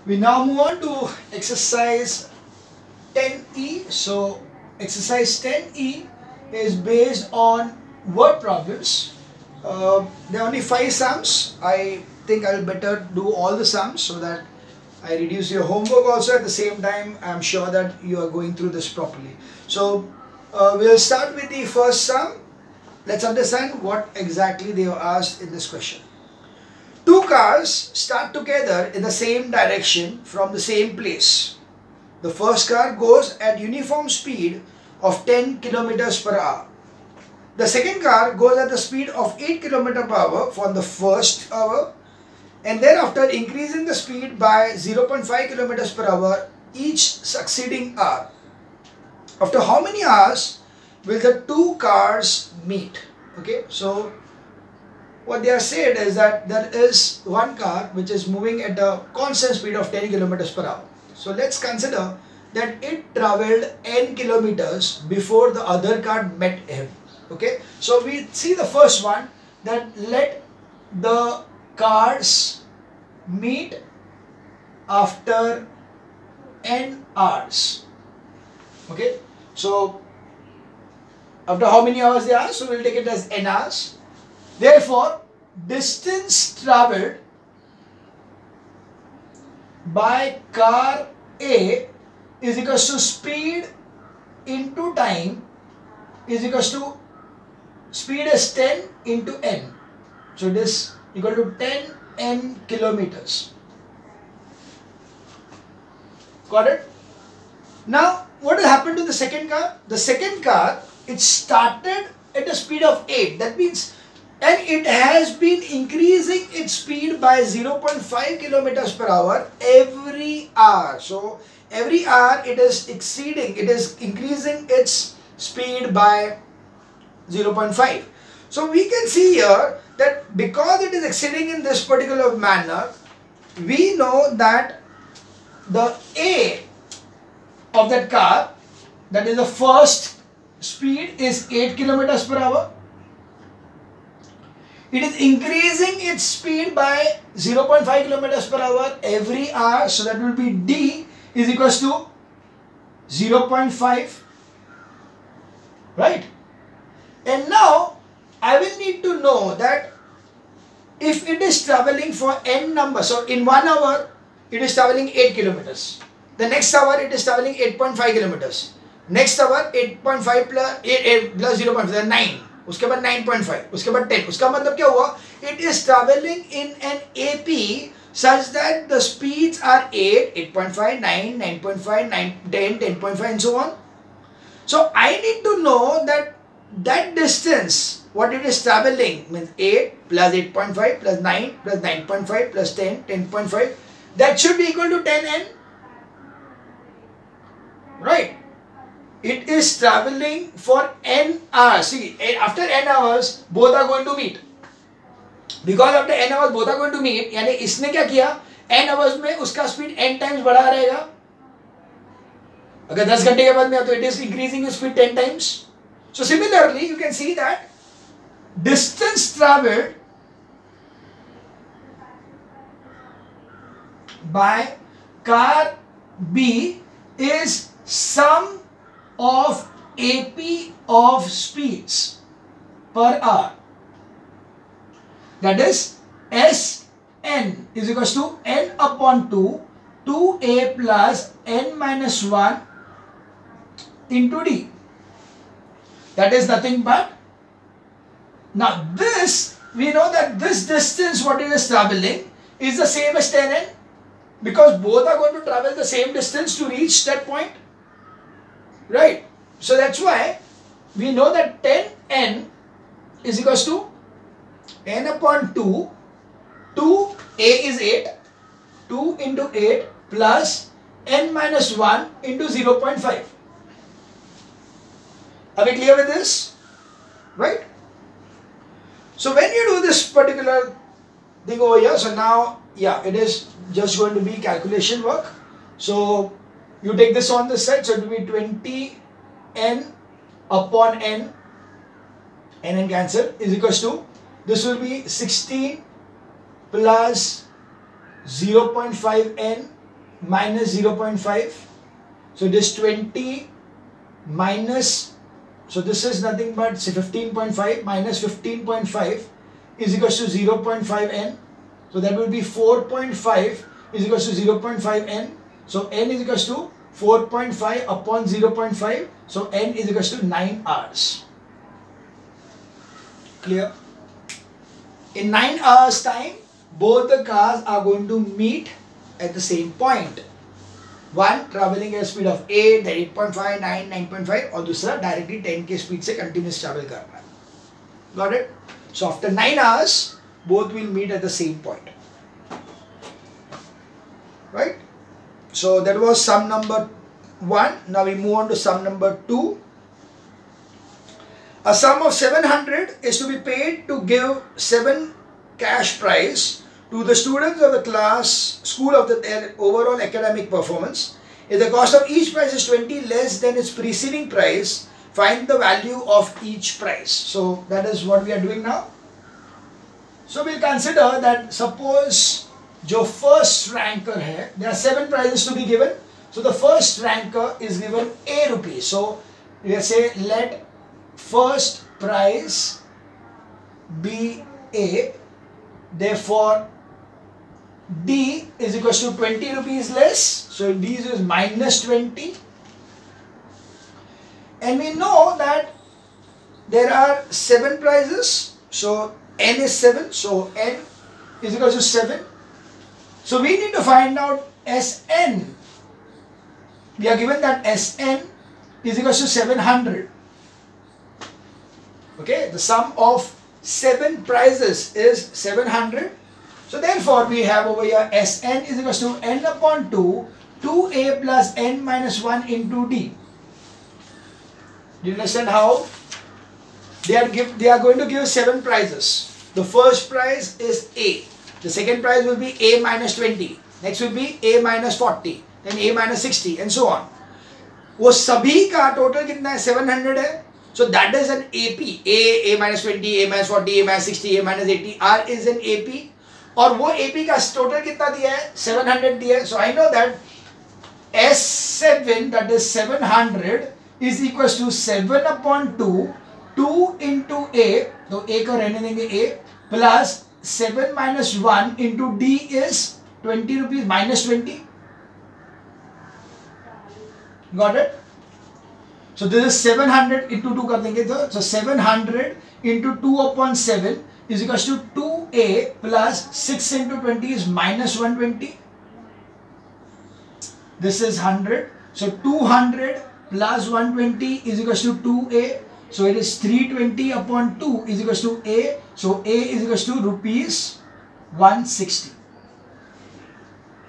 We now move on to exercise 10E. So exercise 10E is based on word problems. There are only 5 sums. I think I'll better do all the sums so that I reduce your homework also. At the same time, I'm sure that you are going through this properly. So we'll start with the first sum. Let's understand what exactly they were asked in this question. Two cars start together in the same direction from the same place. The first car goes at uniform speed of 10 kilometers per hour. The second car goes at the speed of 8 km per hour for the first hour, and thereafter increasing the speed by 0.5 kilometers per hour each succeeding hour. After how many hours will the two cars meet? Okay, so what they are said is that there is one car which is moving at a constant speed of 10 kilometers per hour. So let's consider that it traveled n kilometers before the other car met him. Okay, so we see the first one, that let the cars meet after n hours. Okay, so after how many hours they are? So we'll take it as n hours. Therefore, distance travelled by car A is equals to speed into time is equals to, speed is 10 into n. So it is equal to 10 n kilometers. Got it? Now, what will happen to the second car? The second car, it started at a speed of 8. That means, and it has been increasing its speed by 0.5 kilometers per hour every hour. So every hour it is increasing its speed by 0.5. So we can see here that because it is exceeding in this particular manner, we know that the A of that car, that is the first speed, is 8 kilometers per hour. It is increasing its speed by 0.5 kilometers per hour every hour. So that will be D is equals to 0.5. Right? And now I will need to know that if it is traveling for n number. So in 1 hour it is traveling 8 kilometers. The next hour it is traveling 8.5 kilometers. Next hour 8.5 plus 8 plus 0.5, 9. उसके बाद 9.5, उसके बाद 10. उसका मतलब क्या हुआ? It is traveling in an AP such that the speeds are 8, 8.5, 9, 9.5, 9, 10, 10.5 and so on. So I need to know that distance, what it is traveling, means 8 plus 8.5 plus 9 plus 9.5 plus 10, 10.5. That should be equal to 10n. Right? It is traveling for n hours. See, after n hours, both are going to meet. Because after n hours, both are going to meet, यानी इसने क्या किया? n hours में उसका speed n times बढ़ा रहेगा. अगर 10 घंटे के बाद में तो it is increasing its speed 10 times. So similarly, you can see that distance traveled by car B is sum of AP of speeds per hour. That is Sn is equals to n upon 2, 2a plus n minus 1 into d. That is nothing but, now this, we know that this distance what it is traveling is the same as 10n, because both are going to travel the same distance to reach that point. Right? So that's why we know that 10n is equals to n upon 2, 2a is 8, 2 into 8 plus n minus 1 into 0.5. Are we clear with this? Right? So when you do this particular thing over here, so now, yeah, it is just going to be calculation work. So you take this on this side, so it will be 20n upon n cancel, is equals to, this will be 16 plus 0.5n minus 0.5. So it is 20 minus, so this is nothing but say 15.5 minus 15.5 is equals to 0.5 n. So that will be 4.5 is equals to 0.5 n. So n is equals to 4.5 upon 0.5. So n is equals to 9 hours. Clear? In 9 hours time, both the cars are going to meet at the same point. One traveling at a speed of 8, then 8.5, 9, 9.5 और दूसरा directly 10 के speed से continuous travel करना है. Got it? So after 9 hours, both will meet at the same point. Right? So that was sum number 1. Now we move on to sum number 2. A sum of 700 is to be paid to give 7 cash prize to the students of the class, school of their overall academic performance. If the cost of each prize is 20 less than its preceding price, find the value of each prize. So that is what we are doing now. So we'll consider that suppose जो first ranker है, there are 7 prizes to be given. So the first ranker is given A rupees. So let's say let first prize be A. Therefore D is equals to 20 rupees less. So D is minus 20. And we know that there are 7 prizes. So N is 7. So N is equals to 7. So we need to find out Sn. We are given that Sn is equals to 700. Okay, the sum of 7 prizes is 700. So therefore we have over here Sn is equals to n upon 2, 2a plus n minus 1 into d. Do you understand how? They are going to give 7 prizes. The first prize is A. The second prize will be A minus 20. Next will be A minus 40. Then A minus 60 and so on. वो सभी का total कितना है? 700 है. So that is an AP. A minus 20, A minus 40, A minus 60, A minus 80. R is an AP. और वो AP का total कितना दिया है? 700 दिया है. So I know that S7, that is 700, is equals to 7 upon 2, 2 into A, तो A को रहने देंगे A, plus 7 minus 1 into D is 20 rupees, minus 20. Got it? So this is 700 into 2 कर देंगे तो, so 700 into 2 upon 7 is equals to 2A plus 6 into 20 is minus 120. This is 100. So 200 plus 120 is equals to 2A. So it is 320 upon 2 is equals to A. So A is equals to rupees 160.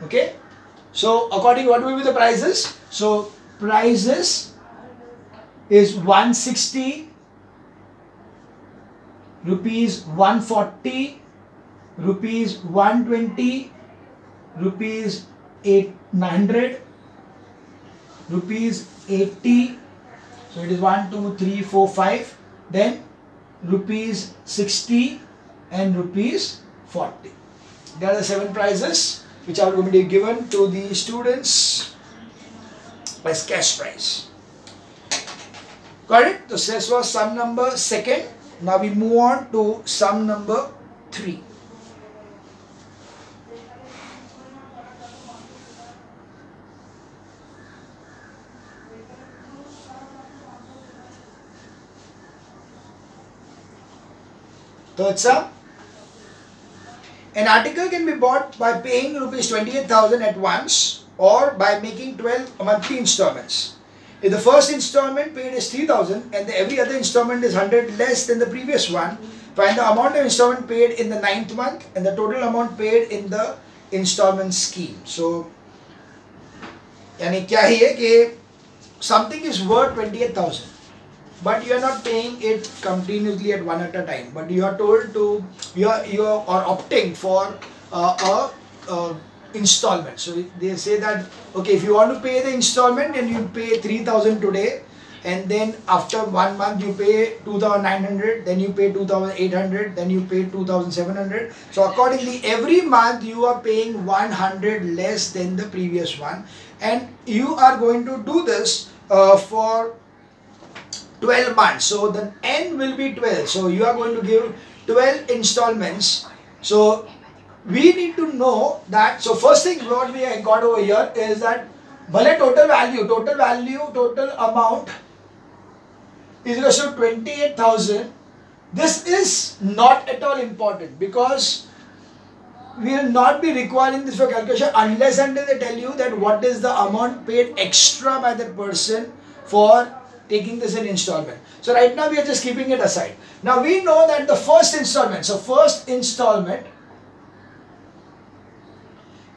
Okay. So according what will be the prices? So prices is 160, rupees 140, rupees 120, rupees 800, rupees 80. So it is 1, 2, 3, 4, 5. Then rupees 60 and rupees 40. There are the 7 prizes which are going to be given to the students as cash prize. Got it? So this was sum number 2. Now we move on to sum number 3. Third sum. An article can be bought by paying rupees 28,000 at once or by making 12 monthly installments. If the first installment paid is 3,000 and every other installment is 100 less than the previous one, find the amount of installment paid in the 9th month and the total amount paid in the installment scheme. So, यानी क्या ही है कि something is worth 28,000. But you are not paying it continuously at one at a time. But you are told to, you are opting for a installment. So they say that, okay, if you want to pay the installment and you pay 3,000 today, and then after 1 month you pay 2,900, then you pay 2,800, then you pay 2,700. So accordingly every month you are paying 100 less than the previous one, and you are going to do this for 12 months. So the N will be 12. So you are going to give 12 installments. So we need to know that. So first thing what we got over here is that total amount is equal to 28,000. This is not at all important because we will not be requiring this for calculation unless until they tell you that what is the amount paid extra by that person for taking this in installment. So right now we are just keeping it aside. Now we know that the first installment, so first installment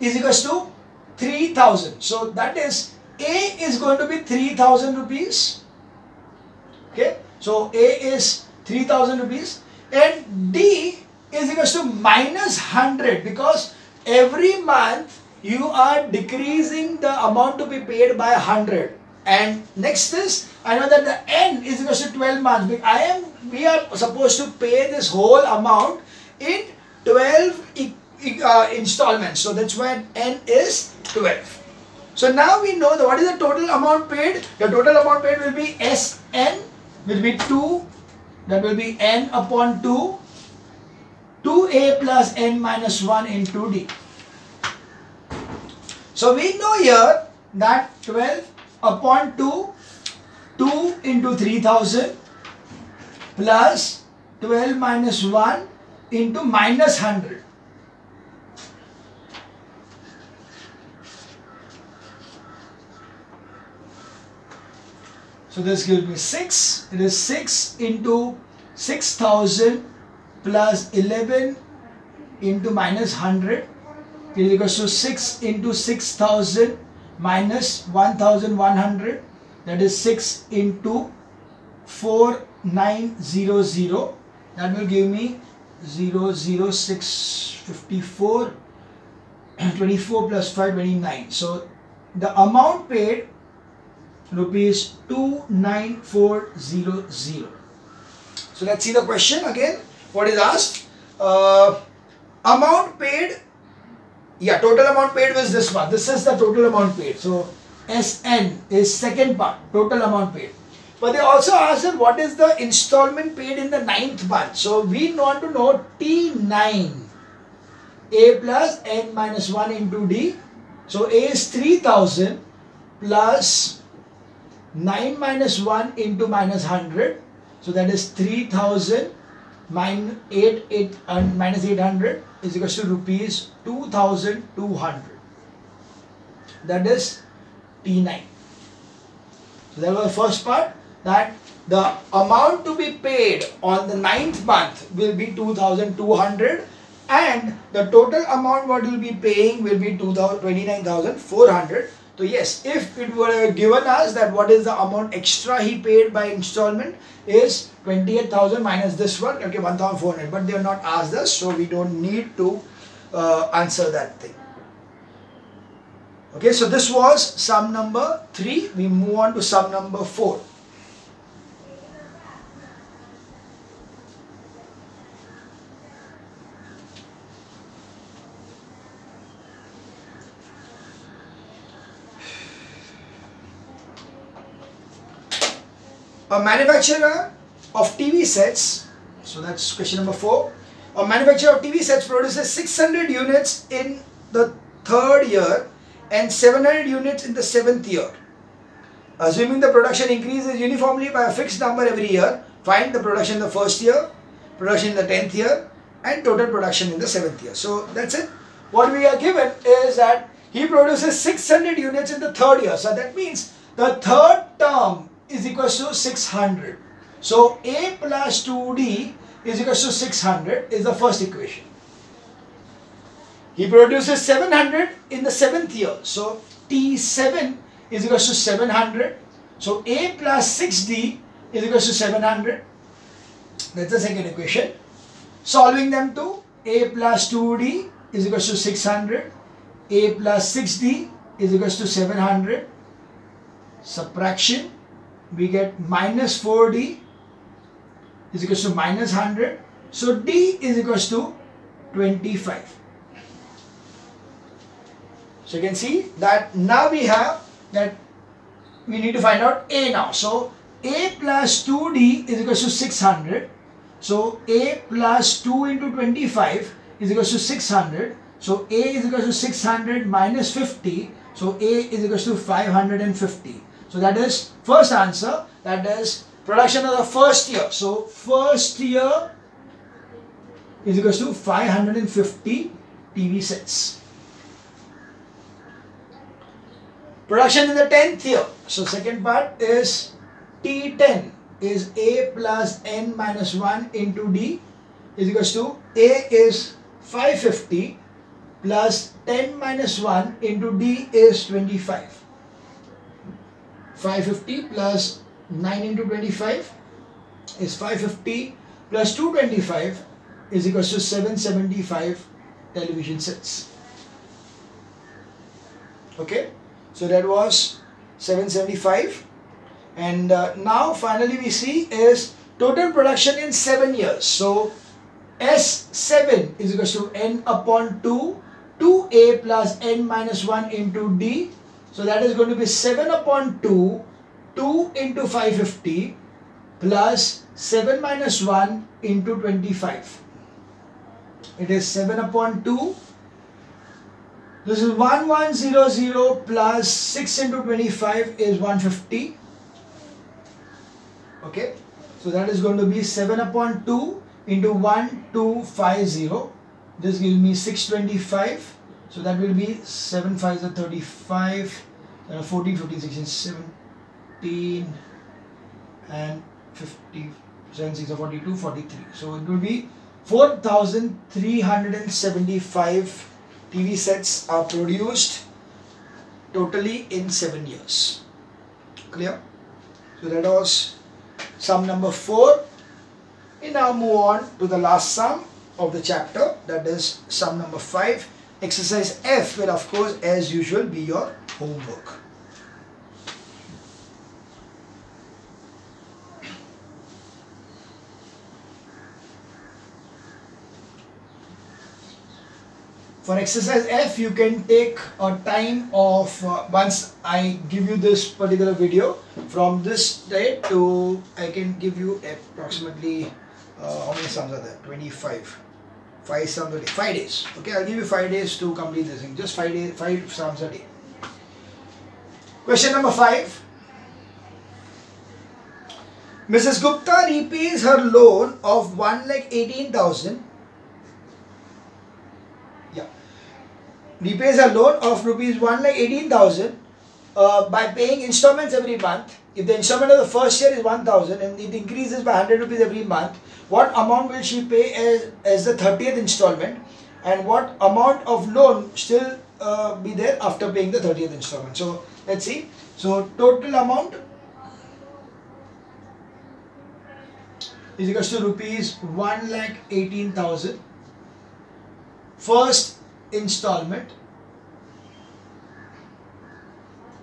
is equal to 3,000. So that is A is going to be 3,000 rupees. Okay, so A is 3,000 rupees and D is equal to minus 100 because every month you are decreasing the amount to be paid by 100. And next is, I know that the N is equal to 12 months. We are supposed to pay this whole amount in 12 installments. So that's why N is 12. So now we know that what is the total amount paid. The total amount paid will be Sn will be 2. That will be N upon 2. 2A plus N minus 1 into D. So we know here that 12 upon 2, 2 into 3,000 plus 12 minus 1 into minus 100. So this gives me 6. It is 6 into 6,000 plus 11 into minus 100 is equal to 6 into 6,000 minus 1,100, that is 6 into 4,900, that will give me 00654, 24 plus 5, 29. So the amount paid rupees 29400. So let's see the question again. What is asked? Amount paid. Yeah, total amount paid was this one. This is the total amount paid. So Sn is second part, total amount paid. But they also asked that what is the installment paid in the 9th month. So we want to know T9. A plus N minus 1 into D. So A is 3,000 plus 9 minus 1 into minus 100. So that is 3,000 minus 800 is equal to rupees 2,200. That is T9. So that was the first part, that the amount to be paid on the 9th month will be 2,200 and the total amount what you will be paying will be 29,400. So yes, if it were given us that what is the amount extra he paid by installment is 28,000 minus this one, okay, 1,400, but they are not asked us, so we don't need to answer that thing. Okay, so this was sum number 3. We move on to sum number 4. A manufacturer of TV sets, so that's question number 4. A manufacturer of TV sets produces 600 units in the 3rd year and 700 units in the 7th year. Assuming the production increases uniformly by a fixed number every year, find the production in the 1st year, production in the 10th year and total production in the 7th year. So that's it. What we are given is that he produces 600 units in the 3rd year. So that means the 3rd term is equal to 600. So A plus 2D is equal to 600 is the first equation. He produces 700 in the 7th year. So T7 is equal to 700. So A plus 6D is equal to 700. That's the second equation. Solving them to A plus 2D is equal to 600. A plus 6D is equal to 700. Subtraction. we get minus 4D is equals to minus 100. So D is equals to 25. So you can see that now we have that we need to find out A now. So A plus 2D is equals to 600. So A plus 2 into 25 is equals to 600. So A is equals to 600 minus 50. So A is equals to 550. So that is first answer. That is production of the first year. So first year is equals to 550 TV sets. Production in the 10th year. So second part is T10 is A plus N minus 1 into D is equals to A is 550 plus 10 minus 1 into D is 25. 550 plus 9 into 25 is 550 plus 225 is equals to 775 television sets. Okay. So that was 775, and now finally we see is total production in 7 years. So S7 is equals to N upon 2, 2A plus N minus 1 into D. So that is going to be 7 upon 2, 2 into 550 plus 7 minus 1 into 25. It is 7 upon 2. This is 1100 plus 6 into 25 is 150. Okay. So that is going to be 7 upon 2 into 1250. This gives me 625. So that will be 7 5s are 35, 14, 15, 16, 17 and 50, 7 6 are 42, 43. So it will be 4,375 TV sets are produced totally in 7 years. Clear? So that was sum number 4. We now move on to the last sum of the chapter, that is sum number 5. Exercise F will of course as usual be your homework. For exercise F, you can take a time of, once I give you this particular video, from this date to, I can give you approximately, how many sums are there? 25. 5 sums a day. 5 days. Okay, I'll give you 5 days to complete this thing. Just 5 days, 5 sums a day. Question number 5. Mrs. Gupta repays her loan of 1,18,000. Repays a loan of rupees 1,18,000 by paying installments every month. If the installment of the first year is 1,000 and it increases by 100 rupees every month, what amount will she pay as the 30th installment, and what amount of loan still be there after paying the 30th installment? So let's see. So total amount is equals to rupees 1,18,000. First installment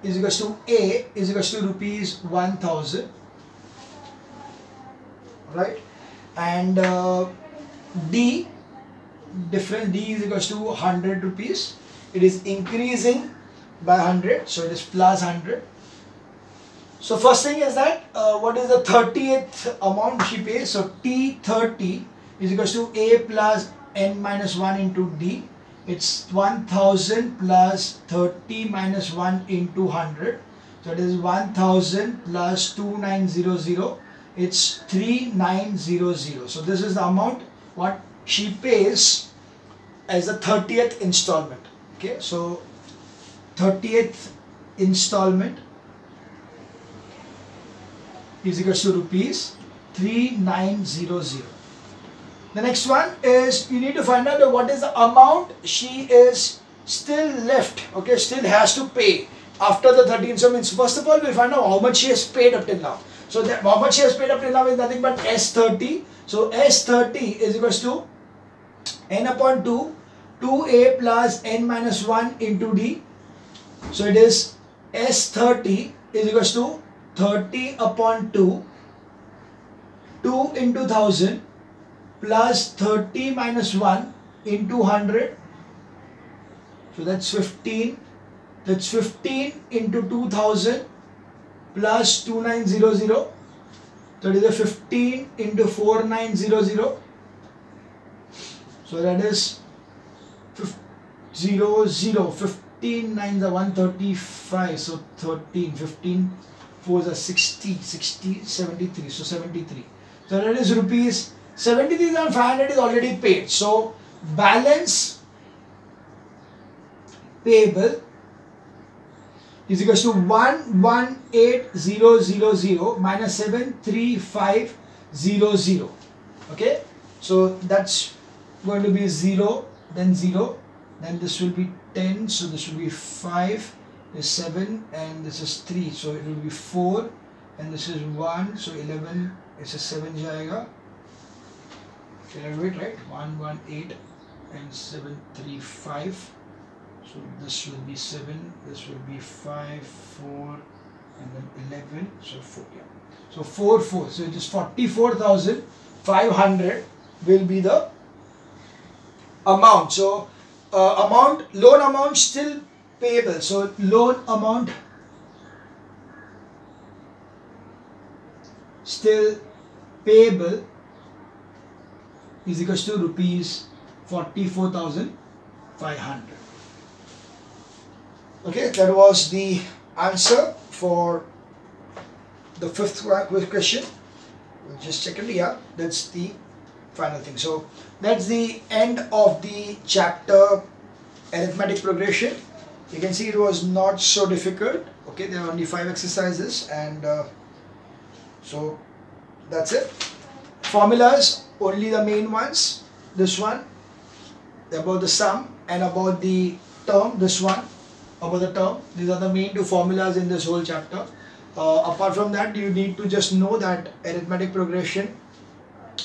is equals to A is equals to rupees 1,000, right? And D, difference D is equals to 100 rupees. It is increasing by 100, so it is plus 100. So first thing is that what is the 30th amount she pays? So T30 is equals to A plus N minus 1 into D. It's 1,000 plus 30 minus 1 into 100. So it is 1,000 plus 2,900. It's 3,900. So this is the amount what she pays as the 30th installment. Okay, so 30th installment is equals to rupees 3,900. The next one is you need to find out what is the amount she is still left, okay, still has to pay after the 30 installments. First of all, we find out how much she has paid up till now. So that how much she has paid up till now is nothing but S30. So S30 is equals to N upon 2, 2A plus N minus 1 into D. So it is S30 is equals to 30 upon 2, 2 into 1000 plus 30 minus 1 into 100. So that's 15. That's 15 into 2000 plus 2900. That is a 15 into 4900. So that is 15 nines are 135. So 13, 15 fours are 60, 73. So 73. So that is rupees 73,500 is already paid. So balance payable is equals to 118,000 minus 73500. Okay, so that's going to be 0, then this will be 10, so this will be 5, this is 7, and this is 3, so it will be 4, and this is 1, so 11, this is 7 jayega. 11 wait, right? 118 and 735. So this will be 7, this will be 5, 4, and then 11, so 4, yeah. So 4, 4, so it is 44,500 will be the amount. So loan amount still payable. So loan amount still payable is equals to rupees 44,500. Okay, that was the answer for the fifth question. We'll just check it. Yeah, that's the final thing. So that's the end of the chapter arithmetic progression. You can see it was not so difficult. Okay, there are only 5 exercises, and so that's it. Formulas, only the main ones. This one about the sum, and about the term, this one about the term. These are the main 2 formulas in this whole chapter. Apart from that, you need to just know that arithmetic progression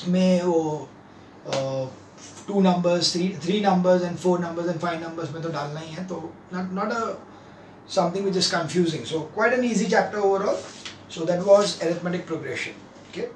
may 2 numbers, 3 numbers, and 4 numbers and 5 numbers में तो डालना ही है, तो not a something which is confusing. So quite an easy chapter overall. So that was arithmetic progression. Okay.